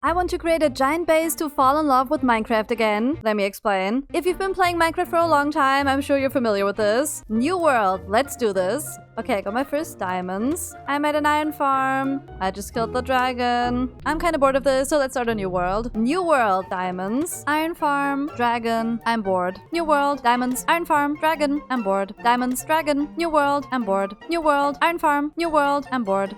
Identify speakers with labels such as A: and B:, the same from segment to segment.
A: I want to create a giant base to fall in love with Minecraft again. Let me explain. If you've been playing Minecraft for a long time, I'm sure you're familiar with this. New world, let's do this. Okay, I got my first diamonds. I made an iron farm. I just killed the dragon. I'm kind of bored of this, so let's start a new world. New world, diamonds, iron farm, dragon, I'm bored. New world, diamonds, iron farm, dragon, I'm bored. Diamonds, dragon, new world, I'm bored. New world, iron farm, new world, I'm bored.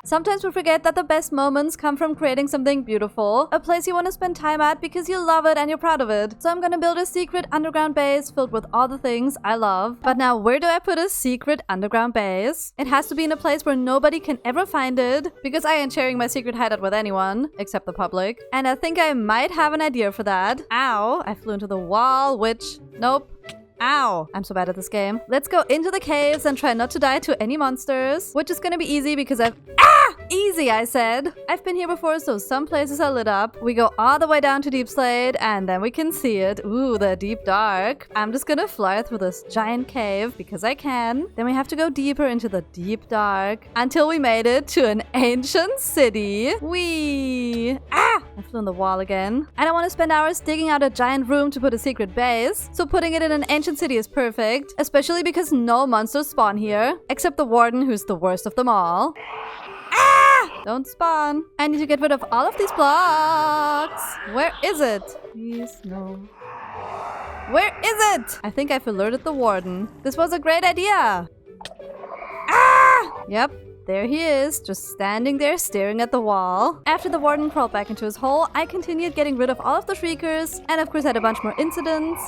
A: Sometimes we forget that the best moments come from creating something beautiful, a place you want to spend time at because you love it and you're proud of it. So I'm gonna build a secret underground base filled with all the things I love. But now where do I put a secret underground base? It has to be in a place where nobody can ever find it because I ain't sharing my secret hideout with anyone except the public. And I think I might have an idea for that. Ow, I flew into the wall, which, nope. Ow! I'm so bad at this game. Let's go into the caves and try not to die to any monsters, which is gonna be easy because I've— Easy, I said. I've been here before, so some places are lit up. We go all the way down to Deep Slate, and then we can see it. Ooh, the deep dark. I'm just gonna fly through this giant cave because I can. Then we have to go deeper into the deep dark until we made it to an ancient city. Whee! I flew in the wall again. I don't want to spend hours digging out a giant room to put a secret base, so putting it in an ancient city is perfect, especially because no monsters spawn here, except the warden, who's the worst of them all. Don't spawn. I need to get rid of all of these blocks. Where is it? Please, no. Where is it? I think I've alerted the warden. This was a great idea. Yep. There he is, just standing there staring at the wall. After the warden crawled back into his hole, I continued getting rid of all of the shriekers, and of course had a bunch more incidents.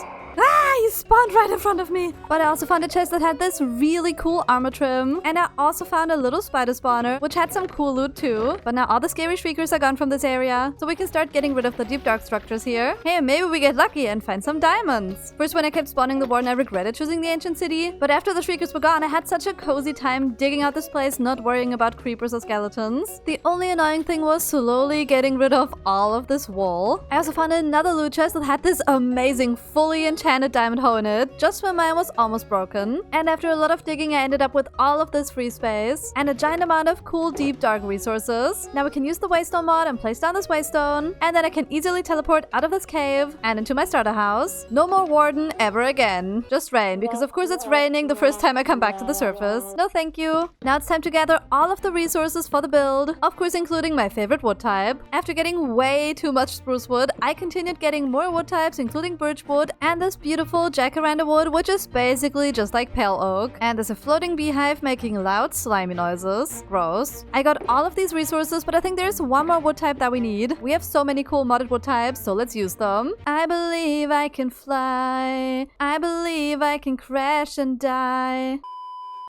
A: He spawned right in front of me. But I also found a chest that had this really cool armor trim. And I also found a little spider spawner, which had some cool loot too. But now all the scary shriekers are gone from this area, so we can start getting rid of the deep dark structures here. Hey, maybe we get lucky and find some diamonds. First, when I kept spawning the warden, I regretted choosing the ancient city. But after the shriekers were gone, I had such a cozy time digging out this place, not worrying about creepers or skeletons. The only annoying thing was slowly getting rid of all of this wool. I also found another loot chest that had this amazing fully enchanted diamond hoe in it, just when mine was almost broken. And after a lot of digging, I ended up with all of this free space and a giant amount of cool deep dark resources. Now we can use the waystone mod and place down this waystone, and then I can easily teleport out of this cave and into my starter house. No more warden ever again. Just rain, because of course it's raining the first time I come back to the surface. No thank you. Now it's time to gather all of the resources for the build, of course including my favorite wood type. After getting way too much spruce wood, I continued getting more wood types including birch wood and this beautiful jacaranda wood, which is basically just like pale oak. And there's a floating beehive making loud slimy noises. Gross. I got all of these resources, but I think there's one more wood type that we need. We have so many cool modded wood types, so let's use them. I believe I can fly. I believe I can crash and die.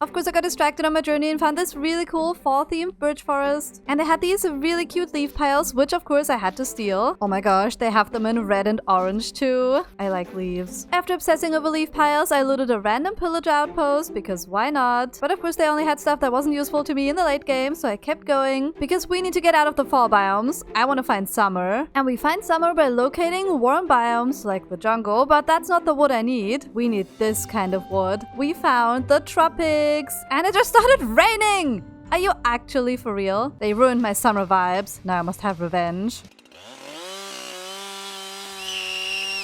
A: Of course, I got distracted on my journey and found this really cool fall-themed birch forest. And they had these really cute leaf piles, which of course I had to steal. Oh my gosh, they have them in red and orange too. I like leaves. After obsessing over leaf piles, I looted a random pillager outpost, because why not? But of course they only had stuff that wasn't useful to me in the late game, so I kept going. Because we need to get out of the fall biomes. I want to find summer. And we find summer by locating warm biomes like the jungle, but that's not the wood I need. We need this kind of wood. We found the tropics. And it just started raining! Are you actually for real? They ruined my summer vibes. Now I must have revenge.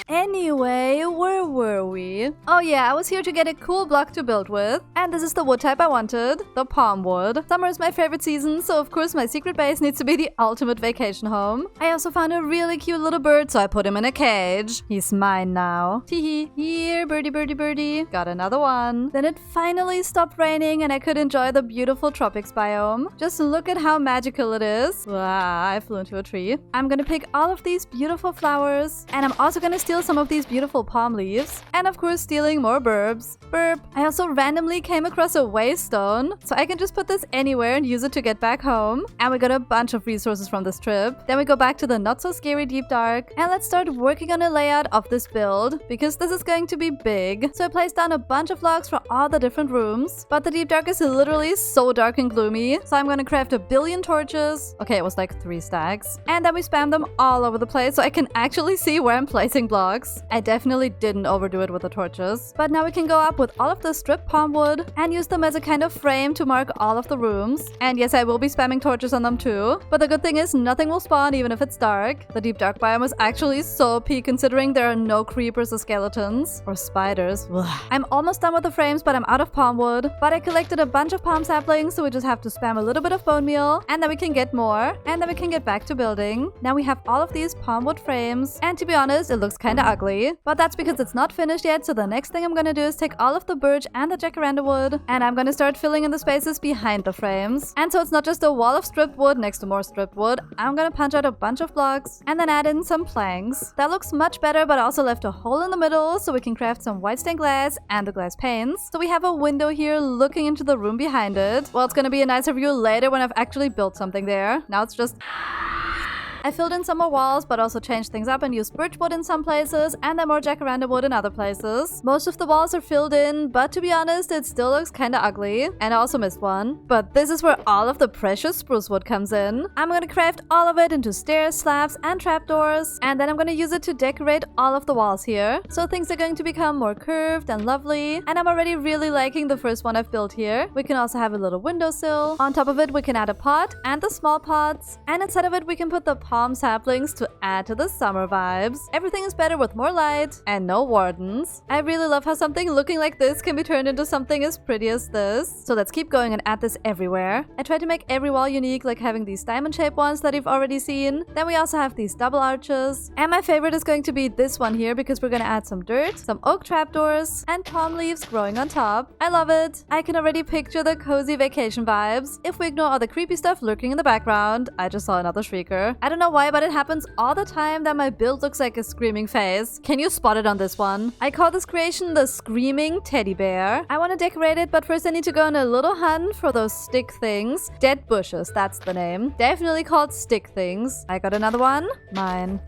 A: Anyway, where were we? Oh yeah, I was here to get a cool block to build with. And this is the wood type I wanted, the palm wood. Summer is my favorite season, so of course my secret base needs to be the ultimate vacation home. I also found a really cute little bird, so I put him in a cage. He's mine now. Teehee. Here, birdie, birdie, birdie. Got another one. Then it finally stopped raining and I could enjoy the beautiful tropics biome. Just look at how magical it is. Wow, I flew into a tree. I'm gonna pick all of these beautiful flowers, and I'm also gonna steal some of these beautiful palm leaves, and of course stealing more burbs. Burp. I also randomly came across a waystone, so I can just put this anywhere and use it to get back home. And we got a bunch of resources from this trip. Then we go back to the not so scary deep dark, and let's start working on a layout of this build, because this is going to be big. So I placed down a bunch of logs for all the different rooms, but the deep dark is literally so dark and gloomy, so I'm gonna craft a billion torches. Okay, it was like 3 stacks. And then we spam them all over the place so I can actually see where I'm placing blocks. blocks. I definitely didn't overdo it with the torches. But now we can go up with all of the stripped palm wood and use them as a kind of frame to mark all of the rooms. And yes, I will be spamming torches on them too. But the good thing is nothing will spawn even if it's dark. The deep dark biome is actually so OP considering there are no creepers or skeletons. Or spiders. Ugh. I'm almost done with the frames, but I'm out of palm wood. But I collected a bunch of palm saplings, so we just have to spam a little bit of bone meal. And then we can get more. And then we can get back to building. Now we have all of these palm wood frames. And to be honest, it looks kinda ugly. But that's because it's not finished yet, so the next thing I'm gonna do is take all of the birch and the jacaranda wood. And I'm gonna start filling in the spaces behind the frames. And so it's not just a wall of stripped wood next to more stripped wood. I'm gonna punch out a bunch of blocks and then add in some planks. That looks much better, but I also left a hole in the middle so we can craft some white stained glass and the glass panes. So we have a window here looking into the room behind it. Well, it's gonna be a nicer view later when I've actually built something there. Now it's just... I filled in some more walls, but also changed things up and used birch wood in some places and then more jacaranda wood in other places. Most of the walls are filled in, but to be honest, it still looks kinda ugly. And I also missed one. But this is where all of the precious spruce wood comes in. I'm gonna craft all of it into stairs, slabs, and trapdoors. And then I'm gonna use it to decorate all of the walls here. So things are going to become more curved and lovely. And I'm already really liking the first one I've built here. We can also have a little windowsill. On top of it, we can add a pot and the small pots. And inside of it, we can put the palm saplings to add to the summer vibes. Everything is better with more light and no wardens. I really love how something looking like this can be turned into something as pretty as this. So let's keep going and add this everywhere. I tried to make every wall unique, like having these diamond-shaped ones that you've already seen. Then we also have these double arches. And my favorite is going to be this one here because we're gonna add some dirt, some oak trapdoors, and palm leaves growing on top. I love it. I can already picture the cozy vacation vibes. If we ignore all the creepy stuff lurking in the background. I just saw another shrieker. I don't know why, but it happens all the time that my build looks like a screaming face. Can you spot it on this one? I call this creation the Screaming Teddy Bear. I want to decorate it, but first I need to go on a little hunt for those stick things. Dead bushes, that's the name. Definitely called stick things. I got another one. Mine.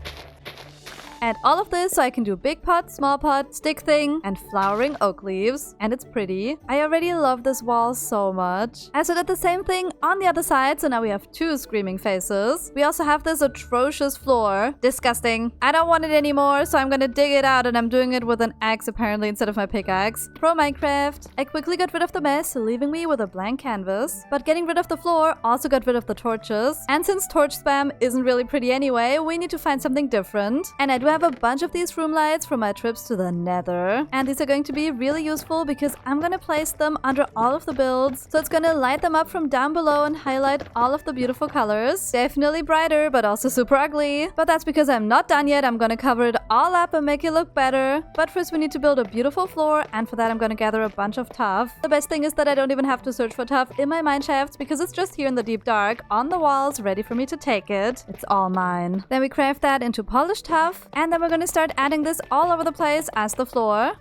A: And all of this so I can do big pot, small pot, stick thing, and flowering oak leaves. And it's pretty. I already love this wall so much. I also did the same thing on the other side, so now we have two screaming faces. We also have this atrocious floor. Disgusting. I don't want it anymore, so I'm gonna dig it out, and I'm doing it with an axe apparently instead of my pickaxe. Pro Minecraft. I quickly got rid of the mess, leaving me with a blank canvas. But getting rid of the floor also got rid of the torches. And since torch spam isn't really pretty anyway, we need to find something different. And I do have a bunch of these room lights from my trips to the Nether, and these are going to be really useful because I'm gonna place them under all of the builds, so it's gonna light them up from down below and highlight all of the beautiful colors. Definitely brighter, but also super ugly. But that's because I'm not done yet. I'm gonna cover it all up and make it look better. But first we need to build a beautiful floor, and for that I'm gonna gather a bunch of tuff. The best thing is that I don't even have to search for tuff in my mine shafts because it's just here in the deep dark on the walls, ready for me to take it. It's all mine. Then we craft that into polished tuff, and then we're gonna start adding this all over the place as the floor.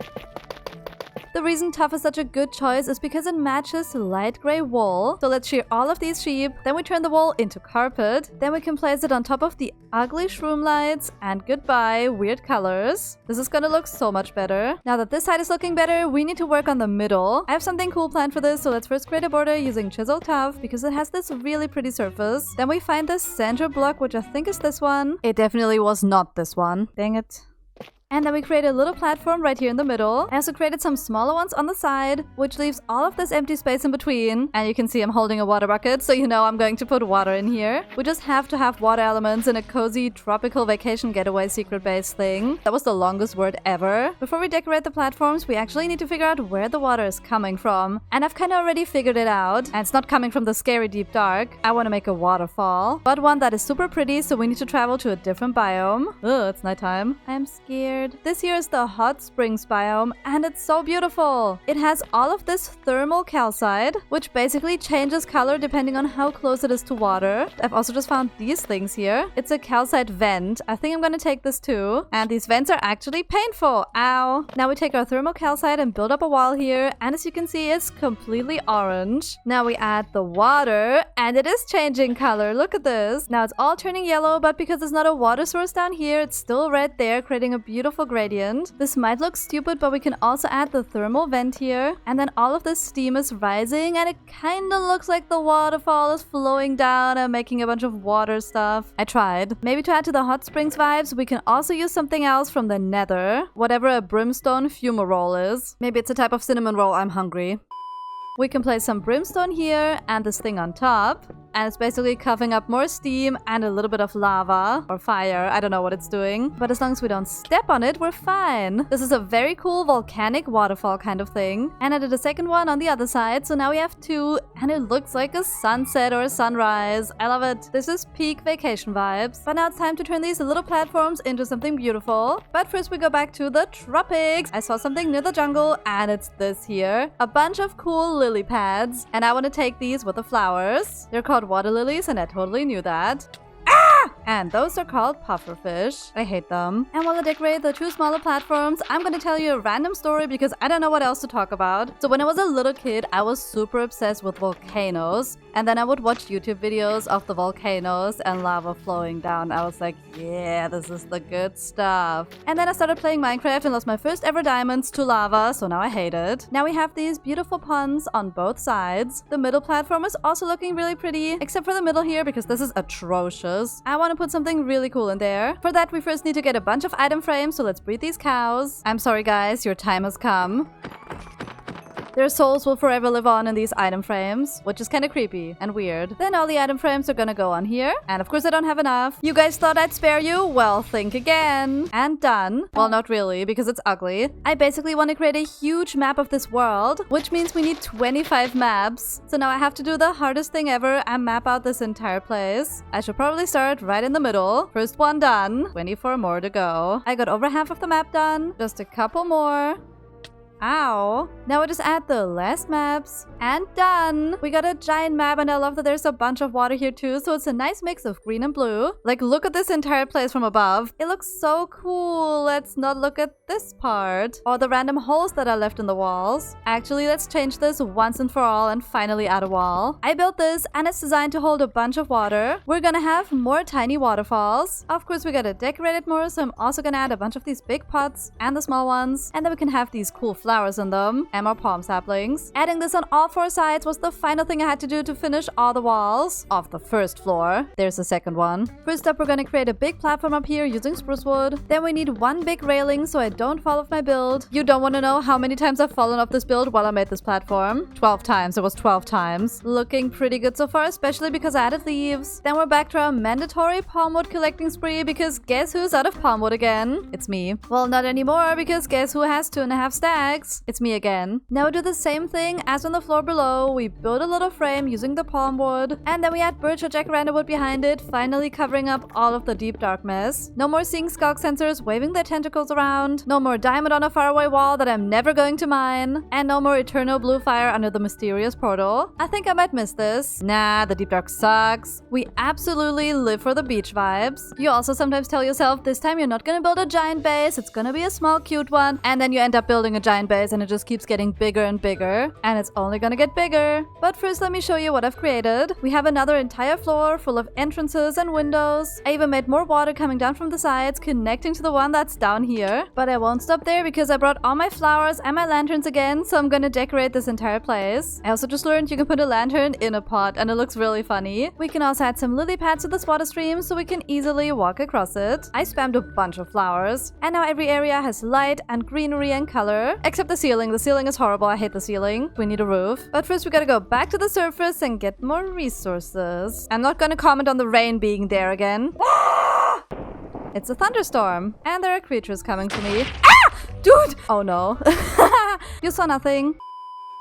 A: The reason tuff is such a good choice is because it matches light gray wool. So let's shear all of these sheep, then we turn the wool into carpet, then we can place it on top of the ugly shroom lights, and goodbye, weird colors. This is gonna look so much better. Now that this side is looking better, we need to work on the middle. I have something cool planned for this, so let's first create a border using chiseled tuff because it has this really pretty surface. Then we find this center block, which I think is this one. It definitely was not this one. Dang it. And then we create a little platform right here in the middle. I also created some smaller ones on the side, which leaves all of this empty space in between. And you can see I'm holding a water bucket, so you know I'm going to put water in here. We just have to have water elements in a cozy tropical vacation getaway secret base thing. That was the longest word ever. Before we decorate the platforms, we actually need to figure out where the water is coming from. And I've kind of already figured it out. And it's not coming from the scary deep dark. I want to make a waterfall, but one that is super pretty, so we need to travel to a different biome. Ugh, it's nighttime. I'm scared. This here is the hot springs biome, and it's so beautiful. It has all of this thermal calcite, which basically changes color depending on how close it is to water. I've also just found these things here. It's a calcite vent. I think I'm gonna take this too. And these vents are actually painful. Ow. Now we take our thermal calcite and build up a wall here, and as you can see, it's completely orange. Now we add the water, and it is changing color. Look at this. Now it's all turning yellow, but because there's not a water source down here, it's still red there, creating a beautiful beautiful gradient. This might look stupid, but we can also add the thermal vent here. And then all of this steam is rising and it kind of looks like the waterfall is flowing down and making a bunch of water stuff. I tried. Maybe to add to the hot springs vibes, we can also use something else from the nether. Whatever a brimstone fumarole is. Maybe it's a type of cinnamon roll. I'm hungry. We can place some brimstone here and this thing on top. And it's basically coughing up more steam and a little bit of lava or fire. I don't know what it's doing. But as long as we don't step on it, we're fine. This is a very cool volcanic waterfall kind of thing. And I did a second one on the other side. So now we have two and it looks like a sunset or a sunrise. I love it. This is peak vacation vibes. But now it's time to turn these little platforms into something beautiful. But first we go back to the tropics. I saw something near the jungle and it's this here. A bunch of cool lily pads. And I want to take these with the flowers. They're called water lilies and I totally knew that. And those are called pufferfish. I hate them. And while I decorate the two smaller platforms, I'm gonna tell you a random story because I don't know what else to talk about. So when I was a little kid, I was super obsessed with volcanoes. And then I would watch YouTube videos of the volcanoes and lava flowing down. I was like, yeah, this is the good stuff. And then I started playing Minecraft and lost my first ever diamonds to lava, so now I hate it. Now we have these beautiful ponds on both sides. The middle platform is also looking really pretty, except for the middle here because this is atrocious. I want to put something really cool in there. For that, we first need to get a bunch of item frames, so let's breed these cows. I'm sorry guys, your time has come. Their souls will forever live on in these item frames, which is kind of creepy and weird. Then all the item frames are gonna go on here. And of course I don't have enough. You guys thought I'd spare you? Well, think again. And done. Well, not really, because it's ugly. I basically want to create a huge map of this world, which means we need 25 maps. So now I have to do the hardest thing ever and map out this entire place. I should probably start right in the middle. First one done. 24 more to go. I got over half of the map done. Just a couple more. Ow. Now I just add the last maps. And done. We got a giant map and I love that there's a bunch of water here too. So it's a nice mix of green and blue. Like, look at this entire place from above. It looks so cool. Let's not look at this part. Or the random holes that are left in the walls. Actually, let's change this once and for all and finally add a wall. I built this and it's designed to hold a bunch of water. We're gonna have more tiny waterfalls. Of course, we gotta decorate it more. So I'm also gonna add a bunch of these big pots and the small ones. And then we can have these cool flowers in them and more palm saplings. Adding this on all four sides was the final thing I had to do to finish all the walls of the first floor. There's the second one. First up, we're gonna create a big platform up here using spruce wood. Then we need one big railing so I don't fall off my build. You don't want to know how many times I've fallen off this build while I made this platform. 12 times. It was 12 times. Looking pretty good so far, especially because I added leaves. Then we're back to our mandatory palm wood collecting spree because guess who's out of palm wood again? It's me. Well, not anymore because guess who has 2.5 stacks? It's me again. Now we do the same thing as on the floor below. We build a little frame using the palm wood. And then we add birch or jacaranda wood behind it, finally covering up all of the deep dark mess. No more seeing skulk sensors waving their tentacles around. No more diamond on a faraway wall that I'm never going to mine. And no more eternal blue fire under the mysterious portal. I think I might miss this. Nah, the deep dark sucks. We absolutely live for the beach vibes. You also sometimes tell yourself this time you're not gonna build a giant base, it's gonna be a small cute one, and then you end up building a giant base and it just keeps getting bigger and bigger, and it's only gonna get bigger. But first let me show you what I've created. We have another entire floor full of entrances and windows. I even made more water coming down from the sides connecting to the one that's down here. But I won't stop there because I brought all my flowers and my lanterns again, so I'm gonna decorate this entire place. I also just learned you can put a lantern in a pot and it looks really funny. We can also add some lily pads to this water stream so we can easily walk across it. I spammed a bunch of flowers. And now every area has light and greenery and color. Except the ceiling. The ceiling is horrible. I hate the ceiling. We need a roof. But first we gotta go back to the surface and get more resources. I'm not gonna comment on the rain being there again. It's a thunderstorm. And there are creatures coming for me. Ah! Dude! Oh no. You saw nothing.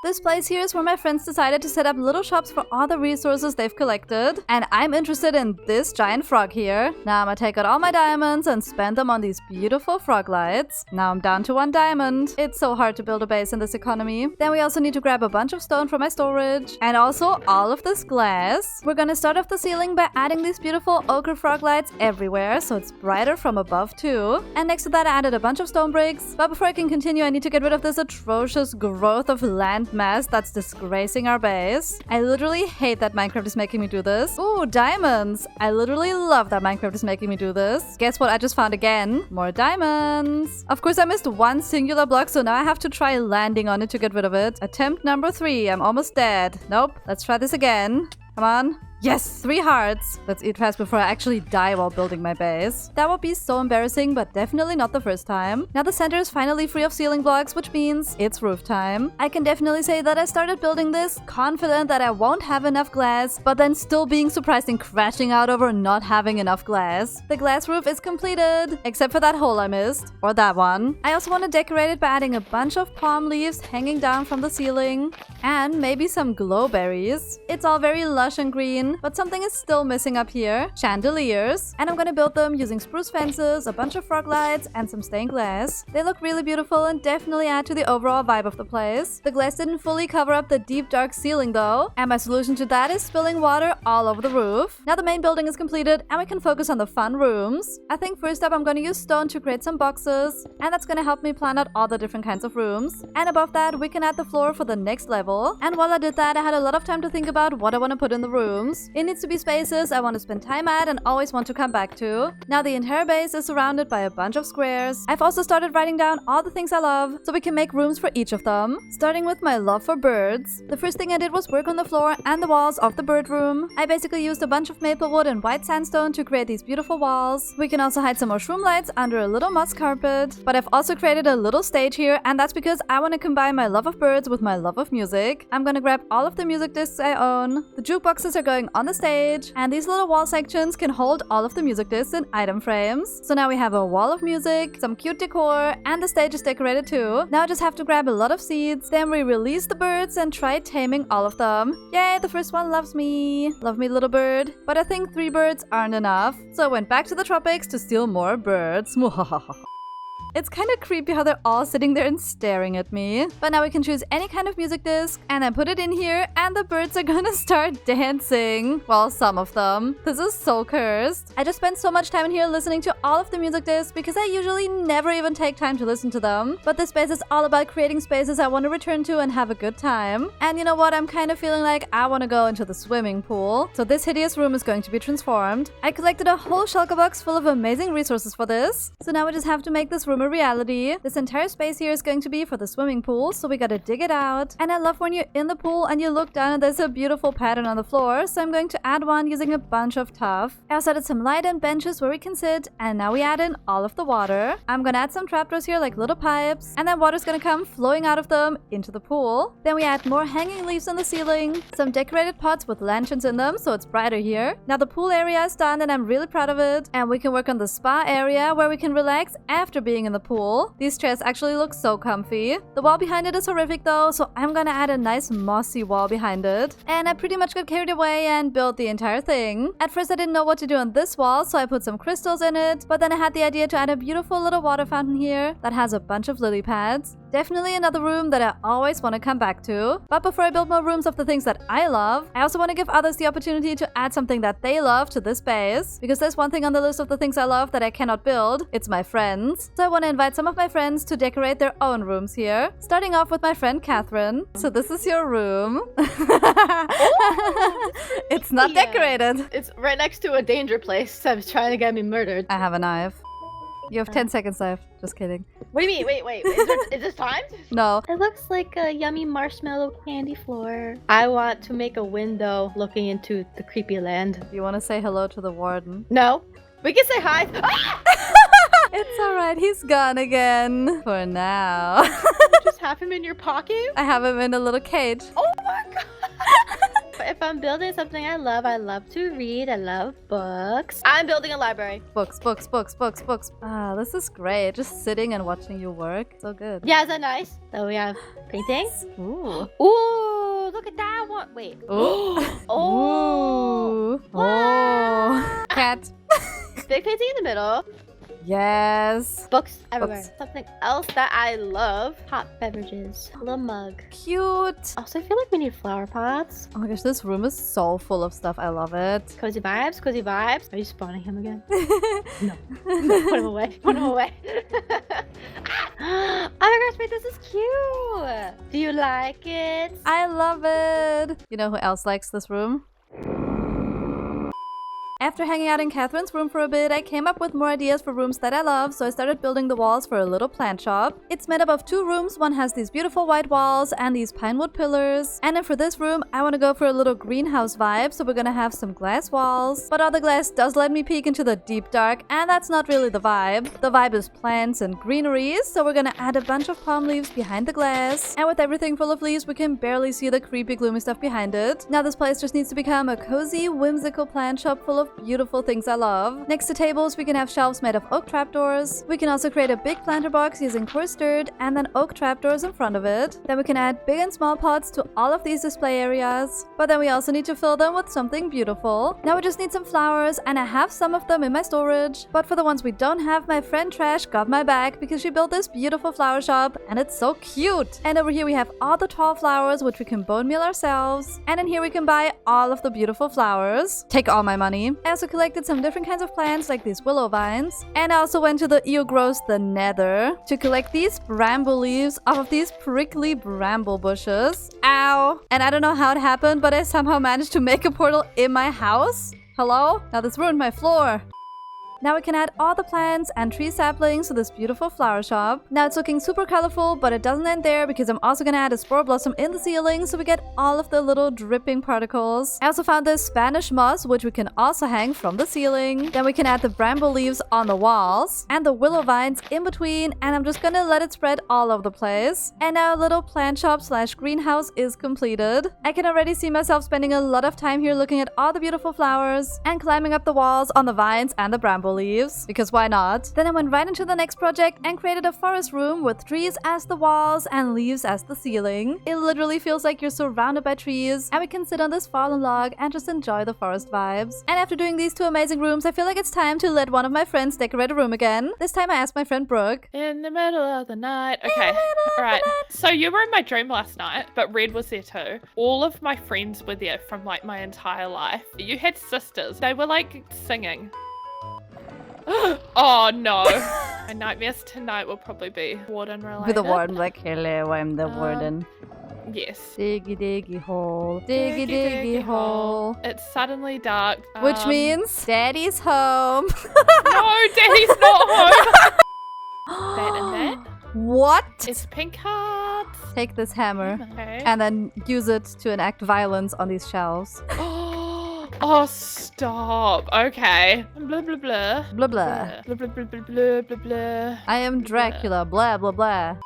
A: This place here is where my friends decided to set up little shops for all the resources they've collected. And I'm interested in this giant frog here. Now I'm gonna take out all my diamonds and spend them on these beautiful frog lights. Now I'm down to 1 diamond. It's so hard to build a base in this economy. Then we also need to grab a bunch of stone from my storage. And also all of this glass. We're gonna start off the ceiling by adding these beautiful ochre frog lights everywhere so it's brighter from above too. And next to that I added a bunch of stone bricks. But before I can continue I need to get rid of this atrocious growth of land absolute mess that's disgracing our base. I literally hate that Minecraft is making me do this. Ooh, diamonds. I literally love that Minecraft is making me do this. Guess what I just found again? More diamonds. Of course, I missed one singular block, so now I have to try landing on it to get rid of it. Attempt number 3. I'm almost dead. Nope. Let's try this again. Come on. Yes, 3 hearts. Let's eat fast before I actually die while building my base. That would be so embarrassing, but definitely not the first time. Now the center is finally free of ceiling blocks, which means it's roof time. I can definitely say that I started building this confident that I won't have enough glass, but then still being surprised and crashing out over not having enough glass. The glass roof is completed, except for that hole I missed, or that one. I also want to decorate it by adding a bunch of palm leaves hanging down from the ceiling, and maybe some glowberries. It's all very lush and green, but something is still missing up here. Chandeliers. And I'm gonna build them using spruce fences, a bunch of frog lights, and some stained glass. They look really beautiful and definitely add to the overall vibe of the place. The glass didn't fully cover up the deep dark ceiling though, and my solution to that is spilling water all over the roof. Now the main building is completed and we can focus on the fun rooms. I think first up I'm gonna use stone to create some boxes, and that's gonna help me plan out all the different kinds of rooms. And above that we can add the floor for the next level. And while I did that, I had a lot of time to think about what I want to put in the rooms. It needs to be spaces I want to spend time at and always want to come back to. Now the entire base is surrounded by a bunch of squares. I've also started writing down all the things I love so we can make rooms for each of them. Starting with my love for birds. The first thing I did was work on the floor and the walls of the bird room. I basically used a bunch of maple wood and white sandstone to create these beautiful walls. We can also hide some more shroom lights under a little moss carpet. But I've also created a little stage here, and that's because I want to combine my love of birds with my love of music. I'm gonna grab all of the music discs I own. The jukeboxes are going on the stage, and these little wall sections can hold all of the music discs in item frames. So now we have a wall of music, some cute decor, and the stage is decorated too. Now I just have to grab a lot of seeds, then we release the birds and try taming all of them. Yay, the first one loves me. Love me, little bird. But I think 3 birds aren't enough, so I went back to the tropics to steal more birds. It's kind of creepy how they're all sitting there and staring at me. But now we can choose any kind of music disc, and I put it in here, and the birds are gonna start dancing. Well, some of them. This is so cursed. I just spent so much time in here listening to all of the music discs because I usually never even take time to listen to them. But this space is all about creating spaces I want to return to and have a good time. And you know what? I'm kind of feeling like I want to go into the swimming pool. So this hideous room is going to be transformed. I collected a whole shulker box full of amazing resources for this. So now we just have to make this room a reality. This entire space here is going to be for the swimming pool, so we gotta dig it out. And I love when you're in the pool and you look down and there's a beautiful pattern on the floor, so I'm going to add one using a bunch of tuff. I also added some light and benches where we can sit, and now we add in all of the water. I'm gonna add some trapdoors here like little pipes, and then water's gonna come flowing out of them into the pool. Then we add more hanging leaves on the ceiling, some decorated pots with lanterns in them so it's brighter here. Now the pool area is done and I'm really proud of it, and we can work on the spa area where we can relax after being in the pool. These chairs actually look so comfy. The wall behind it is horrific though, so I'm gonna add a nice mossy wall behind it. And I pretty much got carried away and built the entire thing. At first I didn't know what to do on this wall, so I put some crystals in it, but then I had the idea to add a beautiful little water fountain here that has a bunch of lily pads. Definitely another room that I always want to come back to. But before I build more rooms of the things that I love, I also want to give others the opportunity to add something that they love to this space. Because there's one thing on the list of the things I love that I cannot build. It's my friends. So I want to invite some of my friends to decorate their own rooms here. Starting off with my friend Catherine. So this is your room. It's not decorated.
B: It's right next to a danger place. Sev's trying to get me murdered.
A: I have a knife. You have 10 seconds left. Just kidding.
B: What do you mean? Wait. Is this timed?
A: No.
B: It looks like a yummy marshmallow candy floor. I want to make a window looking into the creepy land.
A: You want to say hello to the warden?
B: No. We can say hi.
A: It's alright. He's gone again. For now.
B: You just have him in your pocket?
A: I have him in a little cage.
B: Oh my god. If I'm building something I love to read. I love books. I'm building a library.
A: Books. Ah, this is great. Just sitting and watching you work. So good.
B: Yeah, is that nice? So we have paintings.
A: Ooh.
B: Ooh, look at that one. Wait.
A: Ooh.
B: Oh.
A: Ooh. Oh. Cat.
B: Big painting in the middle.
A: Yes.
B: Books everywhere.
A: Books.
B: Something else that I love. Hot beverages. A little mug.
A: Cute.
B: Also, I feel like we need flower pots.
A: Oh my gosh, this room is so full of stuff. I love it.
B: Cozy vibes, cozy vibes. Are you spawning him again? No. Put him away. Put him away. Oh my gosh, wait, this is cute. Do you like it?
A: I love it. You know who else likes this room? After hanging out in Catherine's room for a bit, I came up with more ideas for rooms that I love, so I started building the walls for a little plant shop. It's made up of 2 rooms. One has these beautiful white walls and these pine wood pillars. And then for this room, I want to go for a little greenhouse vibe, so we're gonna have some glass walls. But all the glass does let me peek into the deep dark, and that's not really the vibe. The vibe is plants and greenery, so we're gonna add a bunch of palm leaves behind the glass. And with everything full of leaves, we can barely see the creepy, gloomy stuff behind it. Now this place just needs to become a cozy, whimsical plant shop full of beautiful things I love. Next to tables, we can have shelves made of oak trapdoors. We can also create a big planter box using coarse dirt and then oak trapdoors in front of it. Then we can add big and small pots to all of these display areas. But then we also need to fill them with something beautiful. Now we just need some flowers, and I have some of them in my storage. But for the ones we don't have, my friend Trash got my back because she built this beautiful flower shop, and it's so cute. And over here we have all the tall flowers, which we can bone meal ourselves. And in here we can buy all of the beautiful flowers. Take all my money. I also collected some different kinds of plants like these willow vines, and I also went to the Ew Gross the Nether to collect these bramble leaves off of these prickly bramble bushes. Ow! And I don't know how it happened, but I somehow managed to make a portal in my house. Hello? Now this ruined my floor. Now we can add all the plants and tree saplings to this beautiful flower shop. Now it's looking super colorful, but it doesn't end there because I'm also gonna add a spore blossom in the ceiling so we get all of the little dripping particles. I also found this Spanish moss, which we can also hang from the ceiling. Then we can add the bramble leaves on the walls and the willow vines in between, and I'm just gonna let it spread all over the place. And now a little plant shop slash greenhouse is completed. I can already see myself spending a lot of time here looking at all the beautiful flowers and climbing up the walls on the vines and the bramble leaves, because why not? Then I went right into the next project and created a forest room with trees as the walls and leaves as the ceiling. It literally feels like you're surrounded by trees, and we can sit on this fallen log and just enjoy the forest vibes. And after doing these 2 amazing rooms, I feel like it's time to let one of my friends decorate a room again. This time I asked my friend Brooke.
C: In the middle of the night. Okay, right. So you were in my dream last night, but Red was there too. All of my friends were there from like my entire life. You had sisters. They were like singing. Oh no. My nightmares tonight will probably be warden related.
A: With the warden, like, hello, I'm the warden.
C: Yes.
A: Diggy diggy hole, diggy diggy hole.
C: It's suddenly dark.
A: Which means Daddy's home.
C: No, Daddy's not home. That and that.
A: What?
C: It's pink hearts.
A: Take this hammer
C: Okay.
A: and then use it to enact violence on these shelves.
C: Oh, stop. Okay. Blah, blah, blah.
A: Blah blah.
C: Blah, blah, blah, blah, blah, blah, blah.
A: I am Dracula, blah blah blah.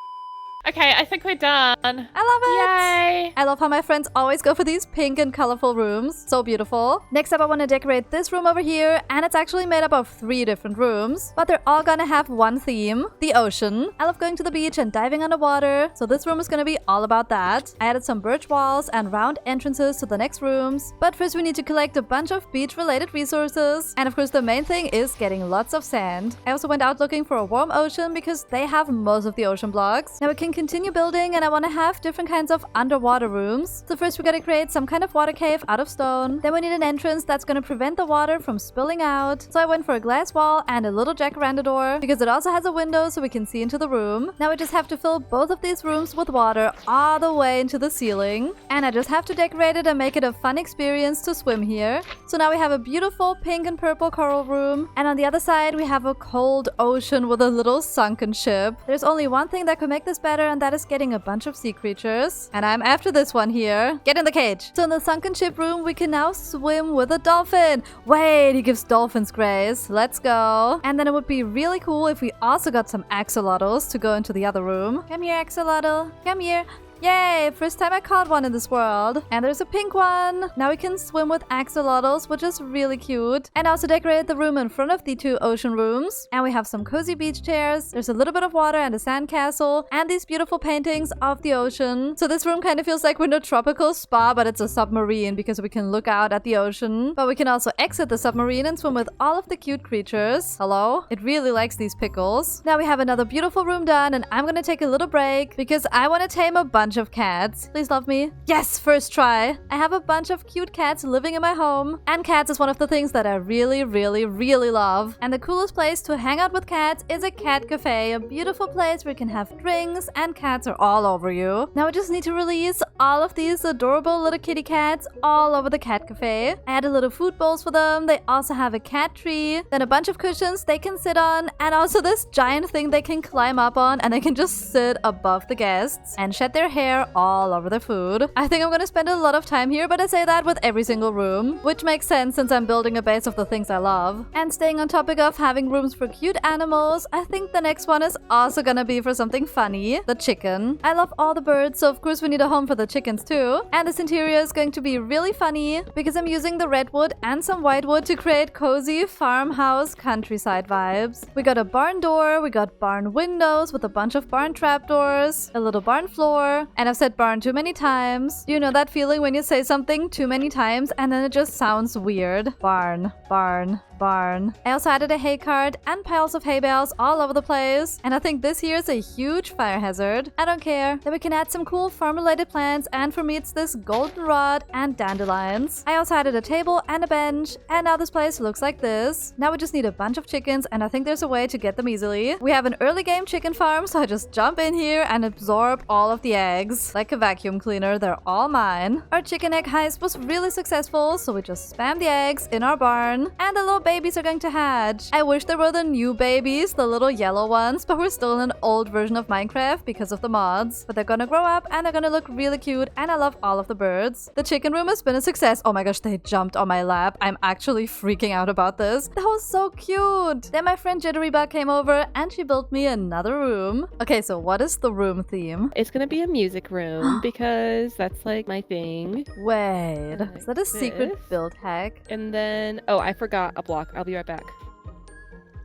C: Okay, I think we're done.
A: I love it!
C: Yay!
A: I love how my friends always go for these pink and colorful rooms. So beautiful. Next up, I want to decorate this room over here, and it's actually made up of 3 different rooms, but they're all gonna have one theme: the ocean. I love going to the beach and diving underwater, so this room is gonna be all about that. I added some birch walls and round entrances to the next rooms, but first we need to collect a bunch of beach-related resources, and of course the main thing is getting lots of sand. I also went out looking for a warm ocean because they have most of the ocean blocks. Now we can continue building, and I want to have different kinds of underwater rooms. So first we gotta create some kind of water cave out of stone. Then we need an entrance that's gonna prevent the water from spilling out. So I went for a glass wall and a little jacaranda door because it also has a window so we can see into the room. Now we just have to fill both of these rooms with water all the way into the ceiling. And I just have to decorate it and make it a fun experience to swim here. So now we have a beautiful pink and purple coral room. And on the other side we have a cold ocean with a little sunken ship. There's only one thing that could make this better, and that is getting a bunch of sea creatures. And I'm after this one here. Get in the cage. So in the sunken ship room, we can now swim with a dolphin. Wait, he gives dolphins grace. Let's go. And then it would be really cool if we also got some axolotls to go into the other room. Come here, axolotl. Come here. Yay! First time I caught one in this world. And there's a pink one. Now we can swim with axolotls, which is really cute. And I also decorated the room in front of the 2 ocean rooms. And we have some cozy beach chairs. There's a little bit of water and a sand castle. And these beautiful paintings of the ocean. So this room kind of feels like we're in a tropical spa, but it's a submarine because we can look out at the ocean. But we can also exit the submarine and swim with all of the cute creatures. Hello? It really likes these pickles. Now we have another beautiful room done, and I'm gonna take a little break because I want to tame a bunch of cats. Please love me. Yes, first try. I have a bunch of cute cats living in my home, and cats is one of the things that I really love. And the coolest place to hang out with cats is a cat cafe, a beautiful place where you can have drinks and cats are all over you. Now we just need to release all of these adorable little kitty cats all over the cat cafe. I added little food bowls for them. They also have a cat tree, then a bunch of cushions they can sit on, and also this giant thing they can climb up on, and they can just sit above the guests and shed their hair all over the food. I think I'm gonna spend a lot of time here, but I say that with every single room, which makes sense since I'm building a base of the things I love. And staying on topic of having rooms for cute animals, I think the next one is also gonna be for something funny, the chicken. I love all the birds, so of course we need a home for the chickens too. And this interior is going to be really funny because I'm using the redwood and some whitewood to create cozy farmhouse countryside vibes. We got a barn door, we got barn windows with a bunch of barn trapdoors, a little barn floor, and I've said barn too many times. You know that feeling when you say something too many times and then it just sounds weird. Barn, barn, barn. I also added a hay cart and piles of hay bales all over the place, and I think this here is a huge fire hazard. I don't care. Then we can add some cool farm-related plants, and for me it's this goldenrod and dandelions. I also added a table and a bench, and now this place looks like this. Now we just need a bunch of chickens, and I think there's a way to get them easily. We have an early game chicken farm, so I just jump in here and absorb all of the eggs. Like a vacuum cleaner, they're all mine. Our chicken egg heist was really successful, so we just spam the eggs in our barn, and the little babies are going to hatch. I wish there were the new babies, the little yellow ones, but we're still in an old version of Minecraft because of the mods. But they're gonna grow up and they're gonna look really cute, and I love all of the birds. The chicken room has been a success. Oh my gosh, they jumped on my lap. I'm actually freaking out about this. That was so cute. Then my friend Jitterybug came over and she built me another room. Okay, so what is the room theme?
B: It's gonna be a music room because that's like my thing.
A: Wait, is that a secret build hack?
B: And then, oh, I forgot a block. I'll be right back.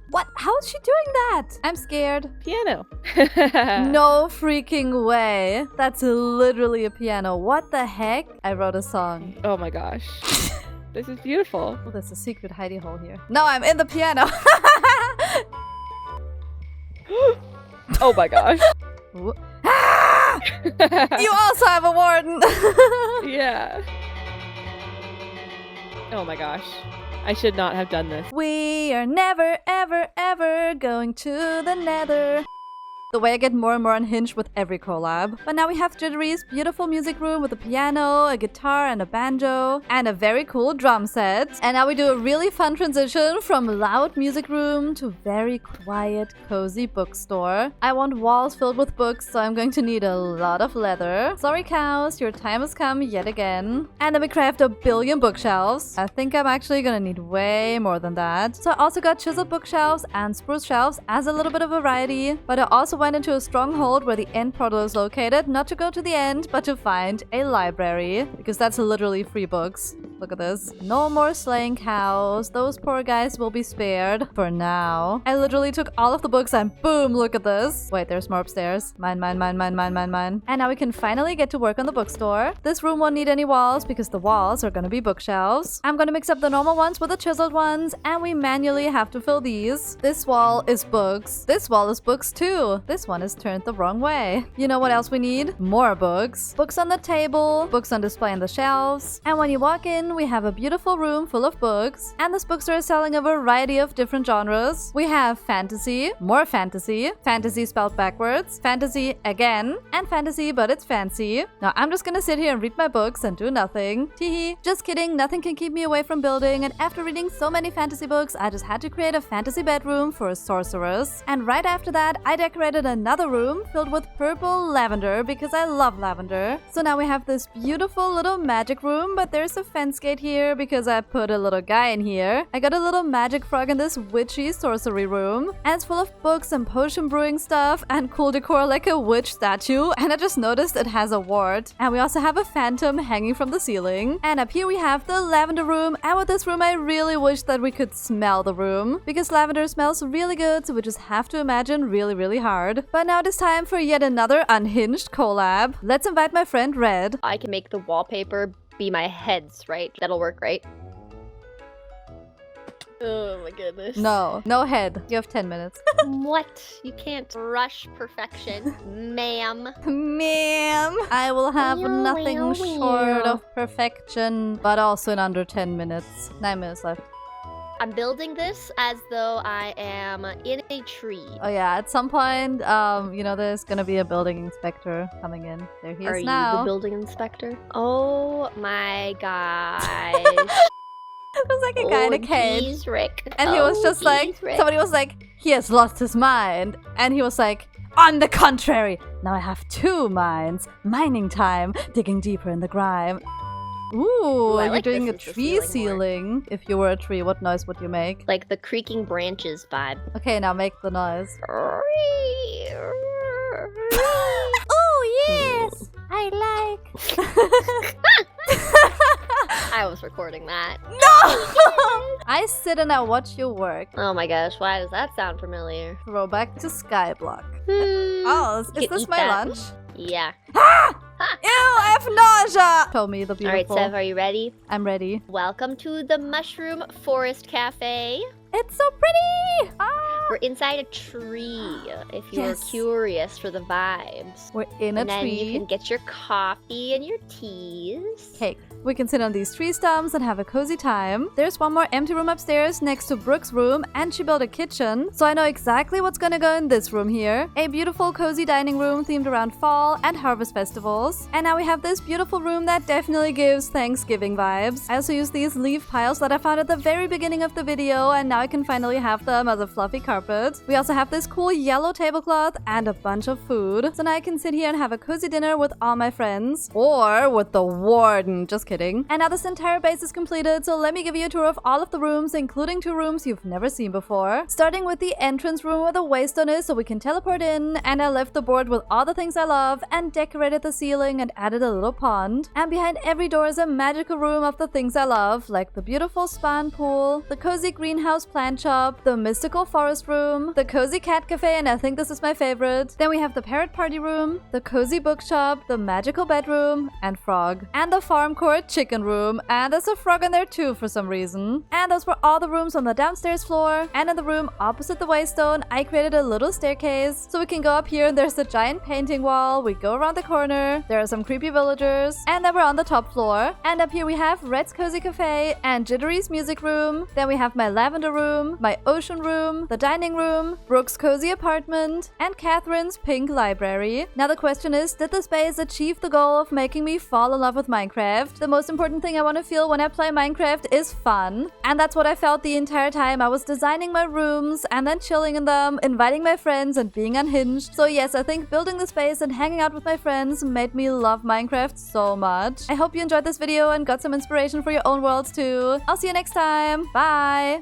A: What? How is she doing that? I'm scared.
B: Piano.
A: No freaking way. That's literally a piano. What the heck? I wrote a song.
B: Oh my gosh. This is beautiful.
A: Oh, there's a secret hidey hole here. No, I'm in the piano.
B: Oh my gosh.
A: Ah! You also have a warden.
B: Yeah. Oh my gosh. I should not have done this.
A: We are never, ever going to the nether. The way I get more and more unhinged with every collab. But now we have Jittery's beautiful music room with a piano, a guitar and a banjo, and a very cool drum set. And now we do a really fun transition from loud music room to very quiet, cozy bookstore. I want walls filled with books, so I'm going to need a lot of leather. Sorry cows, your time has come yet again. And then we craft a billion bookshelves. I think I'm actually gonna need way more than that. So I also got chiseled bookshelves and spruce shelves as a little bit of variety, but I also went into a stronghold where the end portal is located, not to go to the end, but to find a library, because that's literally free books. Look at this. No more slaying cows. Those poor guys will be spared for now. I literally took all of the books and boom, look at this. Wait, there's more upstairs. Mine. And now we can finally get to work on the bookstore. This room won't need any walls because the walls are gonna be bookshelves. I'm gonna mix up the normal ones with the chiseled ones, and we manually have to fill these. This wall is books. This wall is books too. This one is turned the wrong way. You know what else we need? More books. Books on the table, books on display on the shelves. And when you walk in, we have a beautiful room full of books. And this bookstore is selling a variety of different genres. We have fantasy, more fantasy, fantasy spelled backwards, fantasy again, and fantasy but it's fancy. Now I'm just gonna sit here and read my books and do nothing. Teehee. Just kidding, nothing can keep me away from building, and after reading so many fantasy books, I just had to create a fantasy bedroom for a sorceress. And right after that, I decorated another room filled with purple lavender because I love lavender. So now we have this beautiful little magic room, but there's a fence gate here because I put a little guy in here. I got a little magic frog in this witchy sorcery room. And it's full of books and potion brewing stuff and cool decor like a witch statue. And I just noticed it has a wart. And we also have a phantom hanging from the ceiling. And up here we have the lavender room. And with this room, I really wish that we could smell the room because lavender smells really good. So we just have to imagine really, really hard. But now it is time for yet another unhinged collab. Let's invite my friend Red.
B: I can make the wallpaper be my heads, right? That'll work, right? Oh my goodness.
A: No head. You have 10 minutes.
B: What? You can't rush perfection, ma'am.
A: Ma'am, I will have nothing short of perfection, but also in under 10 minutes. 9 minutes left.
B: I'm building this as though I am in a tree.
A: Oh yeah, at some point, there's gonna be a building inspector coming in. There he is now.
B: Are you the building inspector? Oh my gosh.
A: It was like a guy in a cage.
B: Geez, Rick.
A: And he was just like, somebody was like, he has lost his mind. And he was like, on the contrary, now I have 2 minds. Mining time, digging deeper in the grime. Ooh,
B: I
A: you're
B: like
A: doing a
B: this as the
A: tree
B: ceiling
A: ceiling. If you were a tree, what noise would you make?
B: Like the creaking branches vibe.
A: Okay, now make the noise.
B: Oh,
A: yes! I like.
B: I was recording that.
A: No! I sit and I watch you work.
B: Oh my gosh, why does that sound familiar?
A: Throwback to Skyblock.
B: Hmm.
A: Oh,
B: You
A: is
B: can
A: this
B: eat
A: my
B: that.
A: lunch?
B: Yeah.
A: Ew, I have nausea! Show me the
B: Alright,
A: beautiful.
B: Sev, are you ready?
A: I'm ready.
B: Welcome to the Mushroom Forest Cafe.
A: It's so pretty! Ah!
B: We're inside a tree, if you're
A: Yes.
B: curious for the vibes.
A: We're in a
B: And then you
A: tree.
B: can get your coffee and your teas.
A: Cake. We can sit on these tree stumps and have a cozy time. There's one more empty room upstairs next to Brooke's room, and she built a kitchen, so I know exactly what's gonna go in this room here. A beautiful cozy dining room themed around fall and harvest festivals. And now we have this beautiful room that definitely gives Thanksgiving vibes. I also use these leaf piles that I found at the very beginning of the video, and now I can finally have them as a fluffy carpet. We also have this cool yellow tablecloth and a bunch of food. So now I can sit here and have a cozy dinner with all my friends. Or with the warden. Just kidding. And now this entire base is completed, so let me give you a tour of all of the rooms, including 2 rooms you've never seen before. Starting with the entrance room where the waystone is so we can teleport in, and I left the board with all the things I love and decorated the ceiling and added a little pond. And behind every door is a magical room of the things I love, like the beautiful spa pool, the cozy greenhouse plant shop, the mystical forest room, the cozy cat cafe, and I think this is my favorite. Then we have the parrot party room, the cozy bookshop, the magical bedroom, and frog. And the farm court chicken room, and there's a frog in there too for some reason. And those were all the rooms on the downstairs floor. And in the room opposite the waystone, I created a little staircase so we can go up here, and there's a giant painting wall. We go around the corner, there are some creepy villagers, and then we're on the top floor. And up here we have Red's cozy cafe and Jittery's music room. Then we have my lavender room, my ocean room, the dining room, Brooke's cozy apartment, and Catherine's pink library. Now the question is, did the space achieve the goal of making me fall in love with Minecraft? The most important thing I want to feel when I play Minecraft is fun. And that's what I felt the entire time I was designing my rooms and then chilling in them, inviting my friends and being unhinged. So yes, I think building the space and hanging out with my friends made me love Minecraft so much. I hope you enjoyed this video and got some inspiration for your own worlds too. I'll see you next time. Bye!